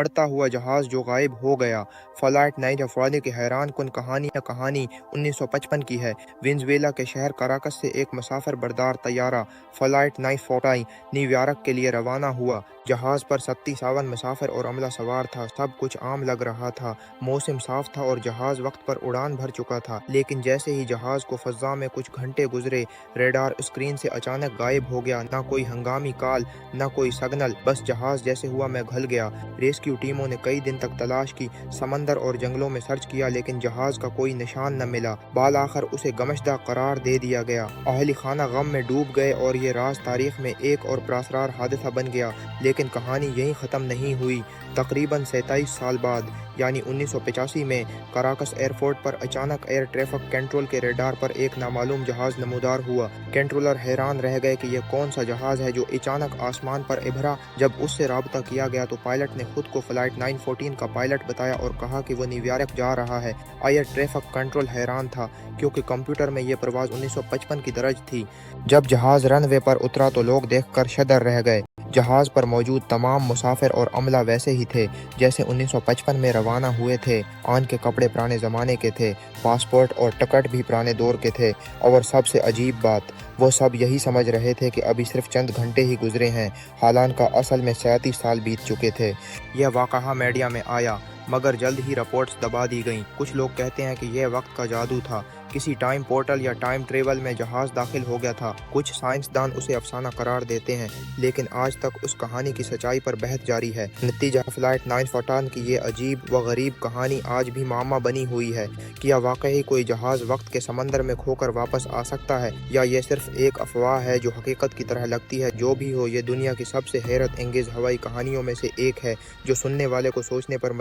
اڑتا ہوا جہاز جو غائب ہو گیا۔ فلائٹ 940 کی حیران کن کہانی 1955 کی ہے۔ وینزویلا کے شہر کراکس سے ایک مسافر بردار طیارہ فلائٹ 940 نیویارک کے لیے روانہ ہوا۔ جہاز پر 57 مسافر اور عملہ سوار تھا۔ سب کچھ عام لگ رہا تھا، موسم صاف تھا اور جہاز وقت پر اڑان بھر چکا تھا، لیکن جیسے ہی جہاز کو فضا میں کچھ گھنٹے گزرے، ریڈار اسکرین سے اچانک غائب ہو گیا۔ نہ کوئی ہنگامی کال، نہ کوئی سگنل، بس جہاز جیسے ہوا میں گھل گیا۔ ریسکیو ٹیموں نے کئی دن تک تلاش کی، سمندر اور جنگلوں میں سرچ کیا، لیکن جہاز کا کوئی نشان نہ ملا۔ بالآخر اسے گمشدہ قرار دے دیا گیا۔ اہل خانہ غم میں ڈوب گئے اور یہ راز تاریخ میں ایک اور پراسرار حادثہ بن گیا۔ لیکن کہانی یہیں ختم نہیں ہوئی۔ تقریباً 27 سال بعد، یعنی 1985 میں کراکس ایئرپورٹ پر اچانک ایئر ٹریفک کنٹرول کے ریڈار پر ایک نامعلوم جہاز نمودار ہوا۔ کنٹرولر حیران رہ گئے کہ یہ کون سا جہاز ہے جو اچانک آسمان پر ابھرا۔ جب اس سے رابطہ کیا گیا تو پائلٹ نے خود کو فلائٹ 914 کا پائلٹ بتایا اور کہا کہ وہ نیویارک جا رہا ہے۔ ایئر ٹریفک کنٹرول حیران تھا، کیونکہ کمپیوٹر میں یہ پرواز 1955 کی درج تھی۔ جب جہاز رن وے پر اترا تو لوگ دیکھ کر شدر رہ گئے۔ جہاز پر موجود تمام مسافر اور عملہ ویسے ہی تھے جیسے 1955 میں روانہ ہوئے تھے۔ آن کے کپڑے پرانے زمانے کے تھے، پاسپورٹ اور ٹکٹ بھی پرانے دور کے تھے، اور سب سے عجیب بات، وہ سب یہی سمجھ رہے تھے کہ ابھی صرف چند گھنٹے ہی گزرے ہیں، حالانکہ اصل میں 37 سال بیت چکے تھے۔ یہ واقعہ میڈیا میں آیا، مگر جلد ہی رپورٹس دبا دی گئیں۔ کچھ لوگ کہتے ہیں کہ یہ وقت کا جادو تھا، کسی ٹائم پورٹل یا ٹائم ٹریول میں جہاز داخل ہو گیا تھا۔ کچھ سائنسدان اسے افسانہ قرار دیتے ہیں، لیکن آج تک اس کہانی کی سچائی پر بحث جاری ہے۔ نتیجہ فلائٹ 914 کی یہ عجیب و غریب کہانی آج بھی معمہ بنی ہوئی ہے۔ کیا واقعی کوئی جہاز وقت کے سمندر میں کھو کر واپس آ سکتا ہے، یا یہ صرف ایک افواہ ہے جو حقیقت کی طرح لگتی ہے؟ جو بھی ہو، یہ دنیا کی سب سے حیرت انگیز ہوائی کہانیوں میں سے ایک ہے، جو سننے والے کو سوچنے پر مجبور